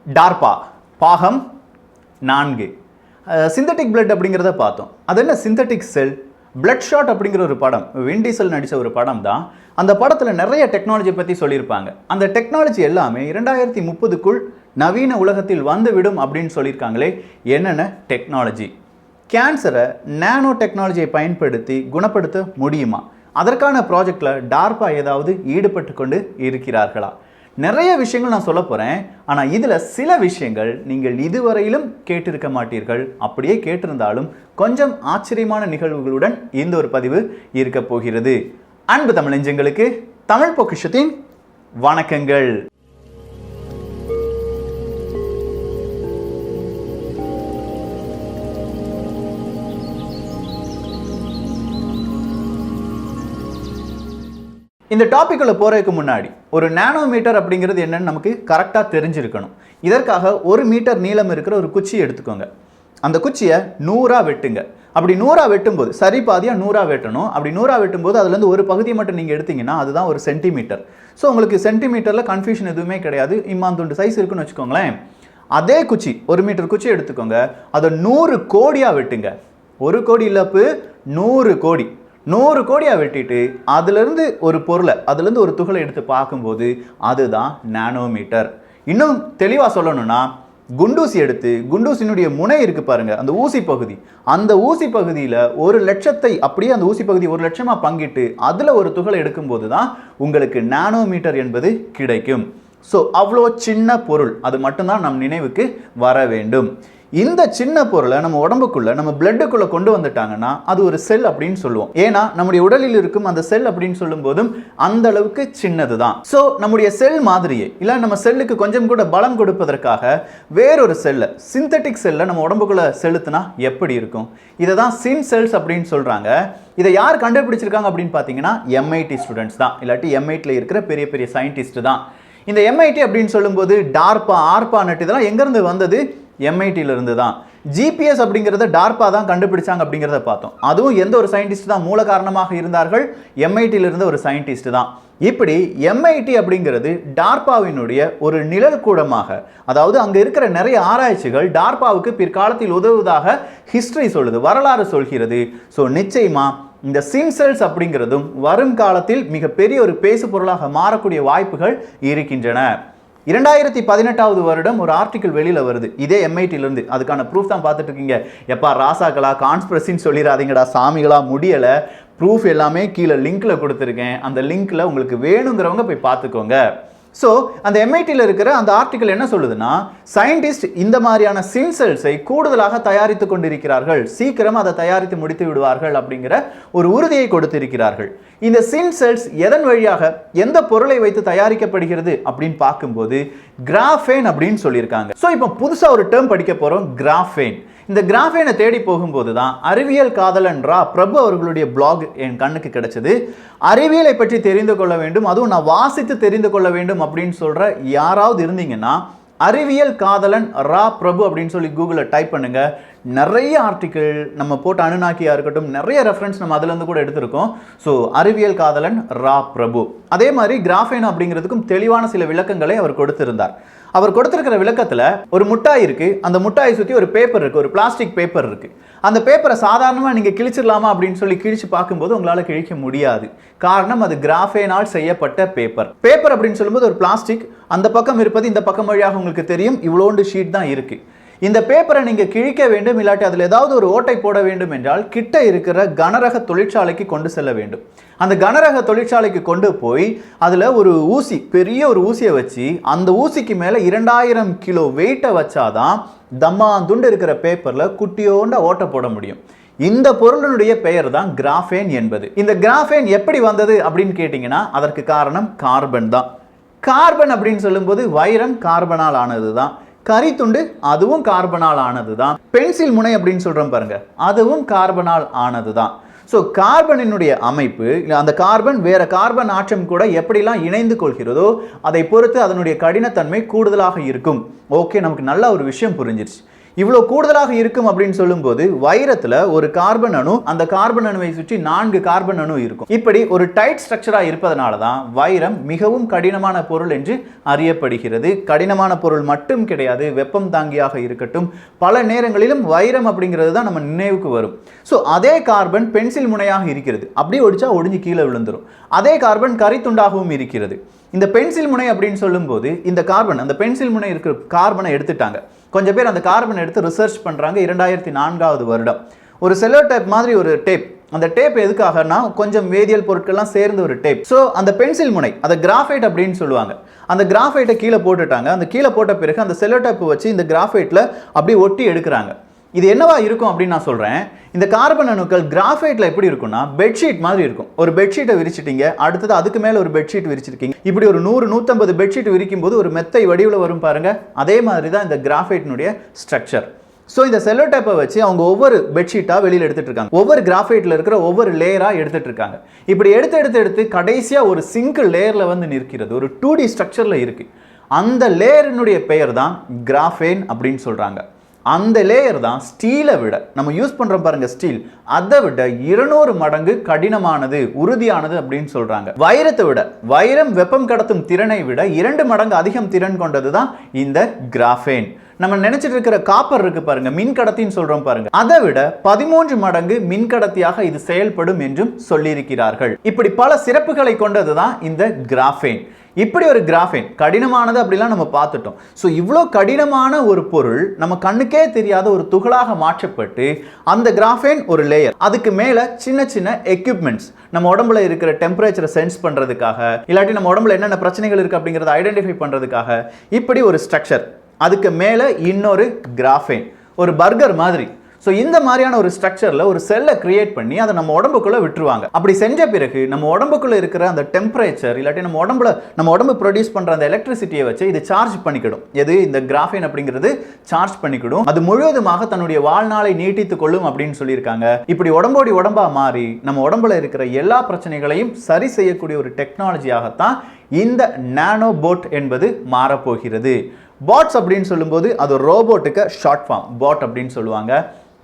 DARPA பாகம் 4 synthetic blood அப்படிங்கிறத பார்த்தோம். அது என்ன சிந்தட்டிக் செல்? பிளட் ஷாட் அப்படிங்கிற ஒரு படம், வின் டீசல் நடித்த ஒரு படம் தான். அந்த படத்தில் நிறைய டெக்னாலஜி பற்றி சொல்லியிருப்பாங்க. அந்த டெக்னாலஜி எல்லாமே 2030க்குள் நவீன உலகத்தில் வந்துவிடும் அப்படின்னு சொல்லியிருக்காங்களே. என்னென்ன டெக்னாலஜி? கேன்சரை நானோ டெக்னாலஜியை பயன்படுத்தி குணப்படுத்த முடியுமா? அதற்கான ப்ராஜெக்டில் டார்பா ஏதாவது ஈடுபட்டு கொண்டு இருக்கிறார்களா? நிறைய விஷயங்கள் நான் சொல்ல போகிறேன். ஆனால் இதில் சில விஷயங்கள் நீங்கள் இதுவரையிலும் கேட்டிருக்க மாட்டீர்கள். அப்படியே கேட்டிருந்தாலும் கொஞ்சம் ஆச்சரியமான நிகழ்வுகளுடன் இந்த ஒரு பதிவு இருக்க போகிறது. அன்பு தமிழ் நெஞ்சங்களுக்கு தமிழ் பொக்கிஷத்தின் வணக்கங்கள். இந்த டாபிக்குள்ள போறதுக்கு முன்னாடி ஒரு நானோமீட்டர் அப்படிங்கிறது என்னன்னு நமக்கு கரெக்டாக தெரிஞ்சிருக்கணும். இதற்காக 1 மீட்டர் நீளம் இருக்கிற ஒரு குச்சி எடுத்துக்கோங்க. அந்த குச்சியை 100ஆ வெட்டுங்க. அப்படி 100ஆ வெட்டும்போது சரி பாதியாக 100ஆ வெட்டணும். அப்படி 100ஆ வெட்டும்போது அதுலேருந்து ஒரு பகுதியை மட்டும் நீங்கள் எடுத்தீங்கன்னா அதுதான் ஒரு சென்டிமீட்டர். ஸோ உங்களுக்கு சென்டிமீட்டரில் கன்ஃபியூஷன் எதுவுமே கிடையாது. இம்மாந்துண்டு சைஸ் இருக்குன்னு வச்சுக்கோங்களேன். அதே குச்சி 1 மீட்டர் குச்சி எடுத்துக்கோங்க. அதை 100 கோடியாக வெட்டுங்க. 1 கோடி இல்லப்பு 100 கோடி 100 கோடியாக வெட்டிட்டு அதுலேருந்து ஒரு பொருளை, அதுலேருந்து ஒரு துகளை எடுத்து பார்க்கும்போது அதுதான் நானோமீட்டர். இன்னும் தெளிவாக சொல்லணும்னா, குண்டூசி எடுத்து குண்டூசினுடைய முனை இருக்கு பாருங்க, அந்த ஊசி பகுதி, அந்த ஊசி பகுதியில் 1,00,000 அப்படியே அந்த ஊசி பகுதி 1,00,000 பங்கிட்டு அதில் ஒரு துகளை எடுக்கும்போது தான் உங்களுக்கு நானோமீட்டர் என்பது கிடைக்கும். ஸோ அவ்வளோ சின்ன பொருள், அது மட்டும்தான் நம் நினைவுக்கு வர வேண்டும். இந்த சின்ன பொருளை நம்ம உடம்புக்குள்ள, நம்ம பிளட்டுக்குள்ள கொண்டு வந்துட்டாங்கன்னா அது ஒரு செல் அப்படின்னு சொல்லுவோம். ஏன்னா நம்முடைய உடலில் இருக்கும் அந்த செல் அப்படின்னு சொல்லும் போதும் அந்த அளவுக்கு சின்னது தான். ஸோ நம்முடைய செல் மாதிரியே இல்லை, நம்ம செல்லுக்கு கொஞ்சம் கூட பலம் கொடுப்பதற்காக வேறொரு செல்லை, சிந்தட்டிக் செல்லை நம்ம உடம்புக்குள்ள செலுத்தினா எப்படி இருக்கும்? இதை தான் சின் செல்ஸ் அப்படின்னு சொல்றாங்க. இதை யார் கண்டுபிடிச்சிருக்காங்க அப்படின்னு பார்த்தீங்கன்னா MIT ஸ்டூடெண்ட்ஸ் தான், இல்லாட்டி MITல இருக்கிற பெரிய பெரிய சயின்டிஸ்ட் தான். இந்த MIT அப்படின்னு சொல்லும்போது டார்பா, ஆர்பா நட்டு இதெல்லாம் எங்கேருந்து வந்தது? MITல இருந்து தான். GPS அப்படிங்கிறத டார்பா தான் கண்டுபிடிச்சாங்க அப்படிங்கிறத பார்த்தோம். அதுவும் எந்த ஒரு சயின்டிஸ்ட் தான் மூல காரணமாக இருந்தார்கள்? MITல இருந்த ஒரு சயின்டிஸ்ட் தான். இப்படி MIT அப்படிங்கிறது டார்பாவினுடைய ஒரு நிழல் கூடமாக, அதாவது அங்க இருக்கிற நிறைய ஆராய்ச்சிகள் டார்பாவுக்கு பிற்காலத்தில் உதவுவதாக ஹிஸ்டரி சொல்லுது, வரலாறு சொல்கிறது. ஸோ நிச்சயமா இந்த சின் செல்ஸ் அப்படிங்கிறதும் வரும் காலத்தில் மிகப்பெரிய ஒரு பேசு பொருளாக மாறக்கூடிய வாய்ப்புகள் இருக்கின்றன. 2018வது வருடம் ஒரு ஆர்டிக்கிள் வெளியில வருது, இதே MITல இருந்து. அதுக்கான ப்ரூஃப் தான் பார்த்துட்டு இருக்கீங்க. எப்பா ராசாக்களா, கான்ஸ்பிரசின்னு சொல்லிடாதீங்கடா சாமிகளா, முடியல. ப்ரூஃப் எல்லாமே கீழே லிங்க்ல கொடுத்துருக்கேன். அந்த லிங்க்ல உங்களுக்கு வேணுங்கிறவங்க போய் பார்த்துக்கோங்க. ஸோ அந்த MITல இருக்கிற அந்த ஆர்டிக்கல் என்ன சொல்லுதுன்னா, சயின்டிஸ்ட் இந்த மாதிரியான சின் செல்ஸை கூடுதலாக தயாரித்து கொண்டிருக்கிறார்கள், சீக்கிரம் அதை தயாரித்து முடித்து விடுவார்கள் அப்படிங்கிற ஒரு உறுதியை கொடுத்திருக்கிறார்கள். இந்த சின் செல்ஸ் எதன் வழியாக, எந்த பொருளை வைத்து தயாரிக்கப்படுகிறது அப்படின்னு பார்க்கும்போது கிராஃபேன் அப்படின்னு சொல்லியிருக்காங்க. ஸோ இப்போ புதுசாக ஒரு டேர்ம் படிக்க போகிறோம், கிராஃபேன். இந்த கிராஃபேனை தேடி போகும்போது தான் அறிவியல் காதலன் ரா பிரபு அவர்களுடைய பிளாக் என் கண்ணுக்கு கிடைச்சது. அறிவியலை பற்றி தெரிந்து கொள்ள வேண்டும், அதுவும் நான் வாசித்து தெரிந்து கொள்ள வேண்டும் அப்படின்னு சொல்ற யாராவது இருந்தீங்கன்னா அறிவியல் காதலன் ரா பிரபு அப்படின்னு சொல்லி கூகுளில் டைப் பண்ணுங்க. நிறைய ஆர்டிக்கிள் நம்ம போட்ட அனுநாக்கியா இருக்கட்டும், நிறைய ரெஃபரன்ஸ் நம்ம அதுலேருந்து கூட எடுத்திருக்கோம். ஸோ அறிவியல் காதலன் ரா பிரபு. அதே மாதிரி கிராஃபேன் அப்படிங்கிறதுக்கும் தெளிவான சில விளக்கங்களை அவர் கொடுத்திருந்தார். அவர் கொடுத்திருக்கிற விளக்கத்தில் ஒரு முட்டாய் இருக்கு, அந்த முட்டாயை சுற்றி ஒரு பேப்பர் இருக்கு, ஒரு பிளாஸ்டிக் பேப்பர் இருக்கு. அந்த பேப்பரை சாதாரணமாக நீங்கள் கிழிச்சிடலாமா அப்படின்னு சொல்லி கிழிச்சு பார்க்கும்போது உங்களால் கிழிக்க முடியாது. காரணம் அது கிராஃபேனால் செய்யப்பட்ட பேப்பர். பேப்பர் அப்படின்னு சொல்லும்போது ஒரு பிளாஸ்டிக், அந்த பக்கம் இருப்பது இந்த பக்கம் வழியாக உங்களுக்கு தெரியும், இவ்வளோண்டு ஷீட் தான் இருக்கு. இந்த பேப்பரை நீங்கள் கிழிக்க வேண்டும், இல்லாட்டி அதில் ஏதாவது ஒரு ஓட்டை போட வேண்டும் என்றால் கிட்ட இருக்கிற கனரக தொழிற்சாலைக்கு கொண்டு செல்ல வேண்டும். அந்த கனரக தொழிற்சாலைக்கு கொண்டு போய் அதில் ஒரு ஊசி, பெரிய ஒரு ஊசியை வச்சு அந்த ஊசிக்கு மேலே 2000 கிலோ வெயிட்டை வச்சாதான் தம்மாந்துண்டு இருக்கிற பேப்பரில் குட்டியோண்ட ஓட்டை போட முடியும். இந்த பொருளினுடைய பெயர் தான் கிராஃபேன் என்பது. இந்த கிராஃபேன் எப்படி வந்தது அப்படின்னு கேட்டிங்கன்னா அதற்கு காரணம் கார்பன் தான். கார்பன் அப்படின்னு சொல்லும்போது வைரம் கார்பனால் ஆனது தான். கரித்துண்டு அதுவும் கார்பனால் ஆனது தான். பென்சில் முனை அப்படின்னு சொல்றோம் பாருங்க, அதுவும் கார்பனால் ஆனது தான். ஸோ கார்பனினுடைய அமைப்பு, அந்த கார்பன் வேற கார்பன் ஆட்டம் கூட எப்படிலாம் இணைந்து கொள்கிறதோ அதை பொறுத்து அதனுடைய கடினத்தன்மை கூடுதலாக இருக்கும். ஓகே, நமக்கு நல்ல ஒரு விஷயம் புரிஞ்சிருச்சு. இவ்வளோ கூடுதலாக இருக்கும் அப்படின்னு சொல்லும்போது வைரத்துல ஒரு கார்பன் அணு, அந்த கார்பன் அணுவை சுற்றி 4 கார்பன் அணு இருக்கும். இப்படி ஒரு டைட் ஸ்ட்ரக்சரா இருப்பதனால தான் வைரம் மிகவும் கடினமான பொருள் என்று அறியப்படுகிறது. கடினமான பொருள் மட்டும் கிடையாது, வெப்பம் தாங்கியாக இருக்கட்டும், பல நேரங்களிலும் வைரம் அப்படிங்கிறது தான் நம்ம நினைவுக்கு வரும். ஸோ அதே கார்பன் பென்சில் முனையாக இருக்கிறது, அப்படியே ஒடிச்சா ஒடிஞ்சு கீழே விழுந்துரும். அதே கார்பன் கரித்துண்டாகவும் இருக்கிறது. இந்த பென்சில் முனை அப்படின்னு சொல்லும்போது இந்த கார்பன், அந்த பென்சில் முனை இருக்கிற கார்பனை எடுத்துட்டாங்க. கொஞ்சம் பேர் அந்த கார்பனை எடுத்து ரிசர்ச் பண்றாங்க. 2004வது வருடம் ஒரு செல்லோ டேப் மாதிரி ஒரு டேப். அந்த டேப் எதுக்காகனா கொஞ்சம் வேதியியல் பொருட்கள்லாம் சேர்ந்த ஒரு டேப். ஸோ அந்த பென்சில் முனை, அதை கிராஃபைட் அப்படின்னு சொல்லுவாங்க. அந்த கிராஃபைட்டை கீழே போட்டுட்டாங்க. அந்த கீழே போட்ட பிறகு அந்த செல்லோ டேப் வச்சு இந்த கிராஃபைட்ல அப்படியே ஒட்டி எடுக்கிறாங்க. இது என்னவா இருக்கும் அப்படின்னு நான் சொல்றேன். இந்த கார்பன் அணுக்கள் கிராஃபைட்ல எப்படி இருக்கும்னா பெட்ஷீட் மாதிரி இருக்கும். ஒரு பெட்ஷீட்டை விரிச்சிட்டீங்க, அடுத்தது அதுக்கு மேல ஒரு பெட்ஷீட் விரிச்சிருக்கீங்க. இப்படி ஒரு 100-150 பெட்ஷீட் விரிக்கும் போது ஒரு மெத்தை வடிவில் வரும் பாருங்க. அதே மாதிரி தான் இந்த கிராஃபைட்னுடைய ஸ்ட்ரக்சர். ஸோ இந்த செல்லோ டேப்பை வச்சு அவங்க ஒவ்வொரு பெட்ஷீட்டா வெளியில் எடுத்துட்டு இருக்காங்க. ஒவ்வொரு கிராஃபைட்ல இருக்கிற ஒவ்வொரு லேயரா எடுத்துட்டு இருக்காங்க. இப்படி எடுத்து கடைசியா ஒரு சிங்கிள் லேயர்ல வந்து நிற்கிறது. ஒரு 2D ஸ்ட்ரக்சர்ல இருக்கு. அந்த லேயரினுடைய பெயர் தான் கிராஃபேன் அப்படின்னு சொல்றாங்க. அந்த லேயர் தான் ஸ்டீலை விட, நம்ம யூஸ் பண்றோம் பாருங்க ஸ்டீல், அதை விட 200 மடங்கு கடினமானது, உறுதியானது அப்படின்னு சொல்றாங்க. வைரத்தை விட, வைரம் வெப்பம் கடத்தும் திறனை விட 2 மடங்கு அதிகம் திறன் கொண்டது தான் இந்த கிராஃபேன். நம்ம நினைச்சிட்டு இருக்கிற காப்பர் இருக்கு பாருங்க, மின்கடத்தின்னு சொல்றோம் பாருங்க, அதை விட 13 மடங்கு மின்கடத்தியாக இது செயல்படும் என்றும் சொல்லியிருக்கிறார்கள். இப்படி பல சிறப்புகளை கொண்டது தான் இந்த கிராஃபேன். இப்படி ஒரு கிராஃபேன் கடினமானது அப்படிலாம் நம்ம பார்த்துட்டோம். ஸோ இவ்வளோ கடினமான ஒரு பொருள் நம்ம கண்ணுக்கே தெரியாத ஒரு துகளாக மாற்றப்பட்டு அந்த கிராஃபேன் ஒரு லேயர், அதுக்கு மேலே சின்ன சின்ன எக்யூப்மெண்ட்ஸ், நம்ம உடம்புல இருக்கிற டெம்பரேச்சரை சென்ஸ் பண்ணுறதுக்காக, இல்லாட்டி நம்ம உடம்புல என்னென்ன பிரச்சனைகள் இருக்குது அப்படிங்கிறத ஐடென்டிஃபை பண்ணுறதுக்காக இப்படி ஒரு ஸ்ட்ரக்சர், அதுக்கு மேலே இன்னொரு கிராஃபேன், ஒரு பர்கர் மாதிரி. ஸோ இந்த மாதிரியான ஒரு ஸ்ட்ரக்சரில் ஒரு செல்லை கிரியேட் பண்ணி அதை நம்ம உடம்புக்குள்ளே விட்டுருவாங்க. அப்படி செஞ்ச பிறகு நம்ம உடம்புக்குள்ளே இருக்கிற அந்த டெம்பரேச்சர், இல்லாட்டி நம்ம உடம்பு ப்ரொடியூஸ் பண்ணுற அந்த எலக்ட்ரிசிட்டியை வச்சு இது சார்ஜ் பண்ணிக்கிடும். எது இந்த கிராஃபேன் அப்படிங்கிறது சார்ஜ் பண்ணிக்கிடும். அது முழுவதுமாக தன்னுடைய வாழ்நாளை நீட்டித்து கொள்ளும் அப்படின்னு சொல்லியிருக்காங்க. இப்படி உடம்போடி உடம்பா மாறி நம்ம உடம்புல இருக்கிற எல்லா பிரச்சனைகளையும் சரி செய்யக்கூடிய ஒரு டெக்னாலஜியாகத்தான் இந்த நானோபோட் என்பது மாறப்போகிறது. பாட்ஸ் அப்படின்னு சொல்லும்போது அது ரோபோட்டுக்கு ஷார்ட் ஃபார்ம், பாட் அப்படின்னு சொல்லுவாங்க.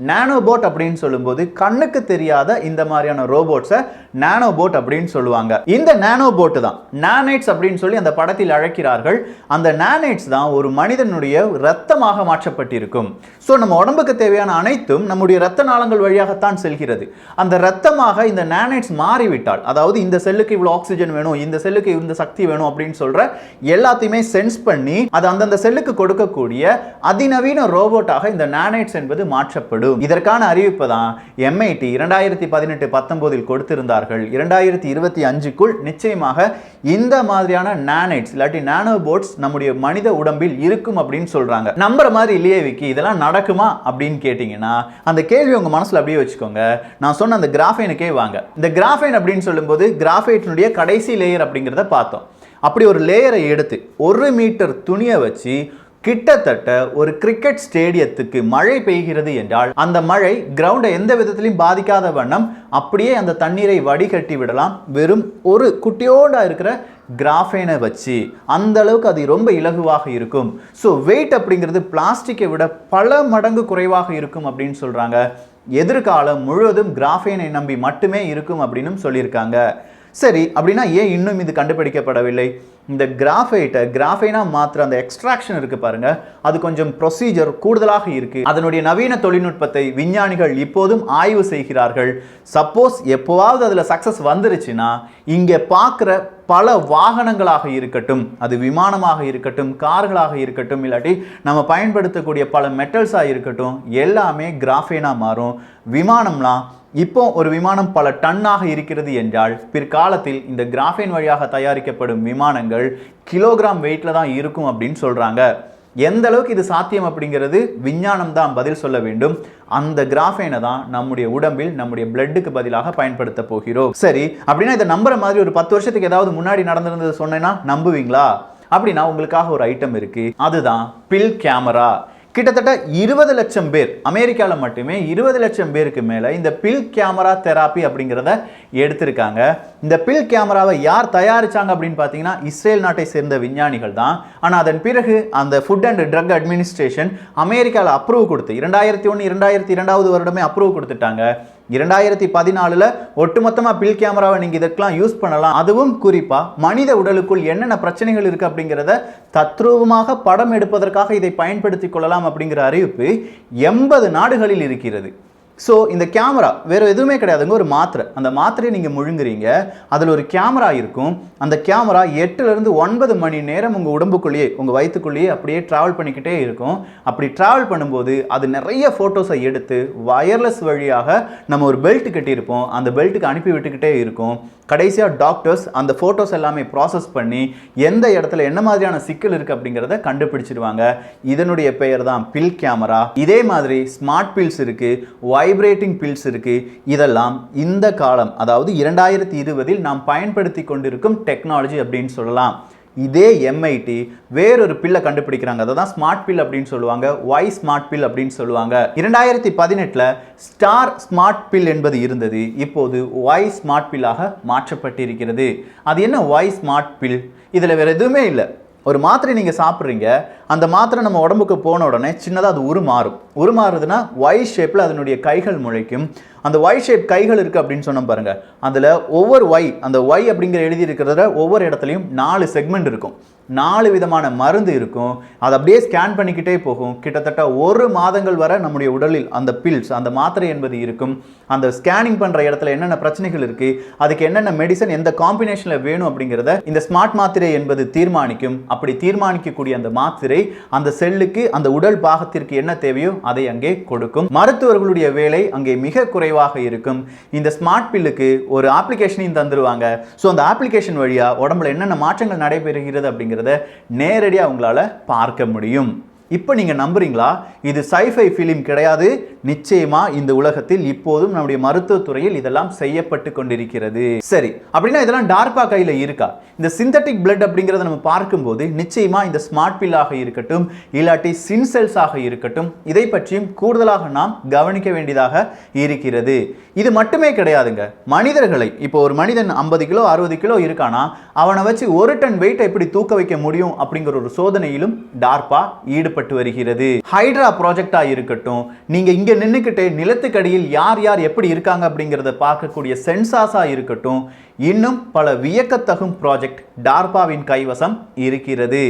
நானோபோட் அப்படின்னு சொல்லும்போது கண்ணுக்கு தெரியாத இந்த மாதிரியான ரோபோட்ஸை நானோபோட் அப்படின்னு சொல்லுவாங்க. இந்த நானோபோட் தான் நானேட்ஸ் அப்படின்னு சொல்லி அந்த படத்தில் அழைக்கிறார்கள். அந்த நானேட்ஸ் தான் ஒரு மனிதனுடைய இரத்தமாக மாற்றப்பட்டிருக்கும். ஸோ நம்ம உடம்புக்கு தேவையான அனைத்தும் நம்முடைய இரத்த நாளங்கள் வழியாகத்தான் செல்கிறது. அந்த இரத்தமாக இந்த நானேட்ஸ் மாறிவிட்டால், அதாவது இந்த செல்லுக்கு இவ்வளோ ஆக்சிஜன் வேணும், இந்த செல்லுக்கு இந்த சக்தி வேணும் அப்படின்னு சொல்ற எல்லாத்தையுமே சென்ஸ் பண்ணி அது அந்தந்த செல்லுக்கு கொடுக்கக்கூடிய அதிநவீன ரோபோட்டாக இந்த நானேட்ஸ் என்பது மாற்றப்படும். இதற்கான அறிவிப்பு தான் MIT 2018-19 கொடுத்திருந்தார்கள். 2025க்குள் நிச்சயமாக இந்த மாதிரியான நானேட்ஸ் இல்லாட்டி நானோபோட்ஸ் நம்முடைய மனித உடம்பில் இருக்கும் அப்படின்னு சொல்றாங்க. நம்புற மாதிரி இல்லையே விக்கி, இதெல்லாம் நடக்குமா அப்படின்னு கேட்டீங்கன்னா அந்த கேள்வி உங்க மனசுல அப்படியே வச்சுக்கோங்க. நான் சொன்ன அந்த கிராஃபேனுக்கே வாங்க. இந்த கிராஃபேன் அப்படின்னு சொல்லும்போது கிராஃபைட்டினுடைய கடைசி லேயர் அப்படிங்கிறத பார்த்தோம். அப்படி ஒரு லேயரை எடுத்து 1 மீட்டர் துணியை வச்சு கிட்டத்தட்ட ஒரு கிரிக்கெட் ஸ்டேடியத்துக்கு மழை பெய்கிறது என்றால் அந்த மழை கிரவுண்டை எந்த விதத்திலையும் பாதிக்காத வண்ணம் அப்படியே அந்த தண்ணீரை வடிகட்டி விடலாம். வெறும் ஒரு குட்டியோட இருக்கிற கிராஃபேனை வச்சு அந்த அளவுக்கு அது ரொம்ப இலகுவாக இருக்கும். ஸோ வெயிட் அப்படிங்கிறது பிளாஸ்டிக்கை விட பல மடங்கு குறைவாக இருக்கும் அப்படின்னு சொல்றாங்க. எதிர்காலம் முழுவதும் கிராஃபேனை நம்பி மட்டுமே இருக்கும் அப்படின்னு சொல்லியிருக்காங்க. சரி, அப்படின்னா ஏன் இன்னும் இது கண்டுபிடிக்கப்படவில்லை? இந்த கிராஃபைனா மாத்திர அந்த எக்ஸ்ட்ராக்ஷன் இருக்கு பாருங்க, அது கொஞ்சம் ப்ரொசீஜர் கூடுதலாக இருக்கு. அதனுடைய நவீன தொழில்நுட்பத்தை விஞ்ஞானிகள் இப்போதும் ஆய்வு செய்கிறார்கள். சப்போஸ் எப்போவாவது அதுல சக்சஸ் வந்துருச்சுன்னா இங்க பார்க்குற பல வாகனங்களாக இருக்கட்டும், அது விமானமாக இருக்கட்டும், கார்களாக இருக்கட்டும், இல்லாட்டி நம்ம பயன்படுத்தக்கூடிய பல மெட்டல்ஸாக இருக்கட்டும், எல்லாமே கிராஃபேனா மாறும். விமானம்லாம் இப்போ ஒரு விமானம் பல டன்னாக இருக்கிறது என்றால் பிற்காலத்தில் இந்த கிராஃபேன் வழியாக தயாரிக்கப்படும் விமானங்கள் கிலோகிராம் வெயிட்ல தான் இருக்கும் அப்படின்னு சொல்றாங்க. எந்த அளவுக்கு இது சாத்தியம் அப்படிங்கிறது விஞ்ஞானம் தான் பதில் சொல்ல வேண்டும். அந்த கிராஃபேனை தான் நம்முடைய உடம்பில் நம்முடைய பிளட்டுக்கு பதிலாக பயன்படுத்த போகிறோம். சரி, அப்படின்னா இதை நம்புற மாதிரி ஒரு 10 வருஷத்துக்கு ஏதாவது முன்னாடி நடந்திருந்தது சொன்னேன்னா நம்புவீங்களா? அப்படின்னா உங்களுக்காக ஒரு ஐட்டம் இருக்கு, அதுதான் பில் கேமரா. கிட்டத்தட்ட 20 லட்சம் பேர் அமெரிக்காவில் மட்டுமே 20 லட்சம் பேருக்கு மேலே இந்த பில் கேமரா தெராப்பி அப்படிங்கிறத எடுத்திருக்காங்க. இந்த பில் கேமராவை யார் தயாரிச்சாங்க அப்படின்னு பார்த்தீங்கன்னா இஸ்ரேல் நாட்டை சேர்ந்த விஞ்ஞானிகள் தான். ஆனால் அதன் பிறகு அந்த ஃபுட் அண்ட் ட்ரக் அட்மினிஸ்ட்ரேஷன் அமெரிக்காவில் அப்ரூவ் கொடுத்து 2001 2002 வருடமே அப்ரூவ் கொடுத்துட்டாங்க. 2014 ஒட்டுமொத்தமாக பில் கேமராவை நீங்கள் இதற்கெல்லாம் யூஸ் பண்ணலாம். அதுவும் குறிப்பாக மனித உடலுக்குள் என்னென்ன பிரச்சனைகள் இருக்குது அப்படிங்கிறத தத்ரூபமாக படம் எடுப்பதற்காக இதை பயன்படுத்திக் கொள்ளலாம் அப்படிங்கிற அறிவிப்பு 80 நாடுகளில் இருக்கிறது. ஸோ இந்த கேமரா வேறு எதுவுமே கிடையாதுங்க, ஒரு மாத்திரை. அந்த மாத்திரையை நீங்கள் முழுங்குறீங்க, அதில் ஒரு கேமரா இருக்கும். அந்த கேமரா 8லிருந்து 9 மணி நேரம் உங்கள் உடம்புக்குள்ளேயே உங்கள் வயிற்றுக்குள்ளேயே அப்படியே ட்ராவல் பண்ணிக்கிட்டே இருக்கும். அப்படி ட்ராவல் பண்ணும்போது அது நிறைய ஃபோட்டோஸை எடுத்து வயர்லெஸ் வழியாக நம்ம ஒரு பெல்ட் கட்டியிருப்போம், அந்த பெல்ட்டுக்கு அனுப்பி விட்டுக்கிட்டே இருக்கும். கடைசியாக டாக்டர்ஸ் அந்த ஃபோட்டோஸ் எல்லாமே ப்ராசஸ் பண்ணி எந்த இடத்துல என்ன மாதிரியான சிக்கல் இருக்குது அப்படிங்கிறத கண்டுபிடிச்சிடுவாங்க. இதனுடைய பெயர் தான் பில் கேமரா. இதே மாதிரி ஸ்மார்ட் பில்ஸ் இருக்குது, வைப்ரேட்டிங் பில்ஸ் இருக்கு. இதெல்லாம் இந்த காலம், அதாவது 2020 நாம் பயன்படுத்தி கொண்டிருக்கும் டெக்னாலஜி அப்படின்னு சொல்லலாம். இதே MIT வேறொரு பில்லை கண்டுபிடிக்கிறாங்க, அதை தான் ஸ்மார்ட் பில் அப்படின்னு சொல்லுவாங்க, ஒய் ஸ்மார்ட் பில் அப்படின்னு சொல்லுவாங்க. 2018 ஸ்டார் ஸ்மார்ட் பில் என்பது இருந்தது, இப்போது ஒய் ஸ்மார்ட் பில்லாக மாற்றப்பட்டிருக்கிறது. அது என்ன ஒய் ஸ்மார்ட் பில்? இதில் வேற எதுவுமே இல்லை. ஒரு மாத்திரை நீங்கள் சாப்பிட்றீங்க, அந்த மாத்திரை நம்ம உடம்புக்கு போன உடனே சின்னதாக அது உருமாறுதுன்னா ஒய் ஷேப்பில் அதனுடைய கைகள் முளைக்கும். அந்த ஒய் ஷேப் கைகள் இருக்குது அப்படின்னு சொன்ன பாருங்க, அதில் ஒவ்வொரு ஒய், அந்த ஒய் அப்படிங்கிற எழுதி இருக்கிறத ஒவ்வொரு இடத்துலையும் 4 செக்மெண்ட் இருக்கும், 4 விதமான மருந்து இருக்கும். அதை அப்படியே ஸ்கேன் பண்ணிக்கிட்டே போகும். கிட்டத்தட்ட 1 மாதங்கள் வரை நம்முடைய உடலில் அந்த பில்ஸ், அந்த மாத்திரை என்பது இருக்கும். அந்த ஸ்கேனிங் பண்ணுற இடத்துல என்னென்ன பிரச்சனைகள் இருக்குது, அதுக்கு என்னென்ன மெடிசன் எந்த காம்பினேஷனில் வேணும் அப்படிங்கிறத இந்த ஸ்மார்ட் மாத்திரை என்பது தீர்மானிக்கும். அப்படி தீர்மானிக்கக்கூடிய அந்த மாத்திரை அந்த செல்லுக்கு, அந்த உடல் பாகத்திற்கு என்ன தேவையோ அதை அங்கே கொடுக்கும். மருத்துவர்களுடைய வேலை அங்கே மிக குறைவாக இருக்கும். இந்த ஸ்மார்ட் பில்லுக்கு ஒரு அப்ளிகேஷனையும் தந்துருவாங்க. ஸோ அந்த அப்ளிகேஷன் வழியாக உடம்புல என்னென்ன மாற்றங்கள் நடைபெறுகிறது அப்படிங்கிறத நேரடியாக உங்களால் பார்க்க முடியும். இப்போ நீங்கள் நம்புறீங்களா? இது சைஃபை ஃபிலிம் கிடையாது. நிச்சயமா இந்த உலகத்தில் இப்போதும் நம்முடைய மருத்துவத்துறையில் இதெல்லாம் செய்யப்பட்டு கொண்டிருக்கிறது. சரி, அப்படின்னா இதெல்லாம் டார்பா கையில் இருக்கா? இந்த சிந்தட்டிக் பிளட் அப்படிங்கிறத நம்ம பார்க்கும்போது நிச்சயமா இந்த ஸ்மார்ட் பில்லாக இருக்கட்டும், இல்லாட்டி சின்செல்ஸாக இருக்கட்டும், இதை பற்றியும் கூடுதலாக நாம் கவனிக்க வேண்டியதாக இருக்கிறது. இது மட்டுமே கிடையாதுங்க. மனிதர்களை, இப்போ ஒரு மனிதன் 50 கிலோ 60 கிலோ இருக்கானா, அவனை வச்சு 1 டன் வெயிட் எப்படி தூக்க வைக்க முடியும் அப்படிங்கிற ஒரு சோதனையிலும் டார்பா ஈடுபட்டு வருகிறது. ஹைட்ரா ப்ராஜெக்டா இருக்கட்டும், நீங்க இங்க நின்னுக்கிட்டே நிலத்துக்கடியில் யார் யார் எப்படி இருக்காங்க அப்படிங்கறத பார்க்கக்கூடிய சென்சாஸா இருக்கட்டும், இன்னும் பல வியக்கத்தகும் ப்ராஜெக்ட் டார்பாவின் கைவசம் இருக்கிறது.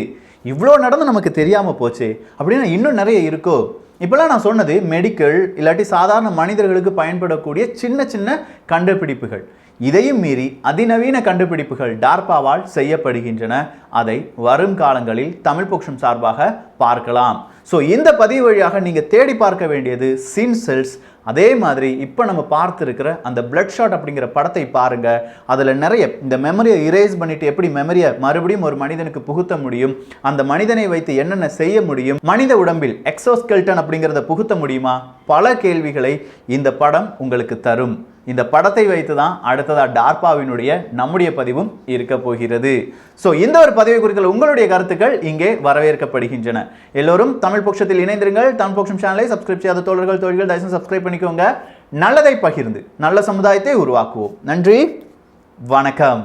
இவ்வளோ நடந்து நமக்கு தெரியாம போச்சு அப்படின்னா இன்னும் நிறைய இருக்கோ? இப்பெல்லாம் நான் சொன்னது மெடிக்கல் இல்லாட்டி சாதாரண மனிதர்களுக்கு பயன்படக்கூடிய சின்ன சின்ன கண்டுபிடிப்புகள். இதையும் மீறி அதிநவீன கண்டுபிடிப்புகள் டார்பாவால் செய்யப்படுகின்றன. அதை வரும் காலங்களில் தமிழ் பொக்கிஷம் சார்பாக பார்க்கலாம். ஸோ இந்த பதிவு வழியாக நீங்கள் தேடி பார்க்க வேண்டியது சின்செல்ஸ். அதே மாதிரி இப்போ நம்ம பார்த்துருக்கிற அந்த பிளட் ஷாட் அப்படிங்கிற படத்தை பாருங்க. அதில் நிறைய இந்த மெமரியை இரேஸ் பண்ணிட்டு எப்படி மெமரியை மறுபடியும் ஒரு மனிதனுக்கு புகுத்த முடியும், அந்த மனிதனை வைத்து என்னென்ன செய்ய முடியும், மனித உடம்பில் எக்ஸோஸ்கெல்டன் அப்படிங்கிறத புகுத்த முடியுமா, பல கேள்விகளை இந்த படம் உங்களுக்கு தரும். இந்த படத்தை வைத்து தான் அடுத்ததா டார்பாவினுடைய நம்முடைய பதிவும் இருக்க போகிறது. ஸோ இந்த ஒரு பதிவை குறித்த உங்களுடைய கருத்துக்கள் இங்கே வரவேற்கப்படுகின்றன. எல்லோரும் தமிழ் பொக்கிஷத்தில் இணைந்திருங்கள். தமிழ் பொக்கிஷம் சேனலை சப்ஸ்கிரைப் செய்யாத தோழர்கள் தோழிகள் தயவுசெய்து சப்ஸ்கிரைப் பண்ணிக்கோங்க. நல்லதை பகிர்ந்து நல்ல சமுதாயத்தை உருவாக்குவோம். நன்றி, வணக்கம்.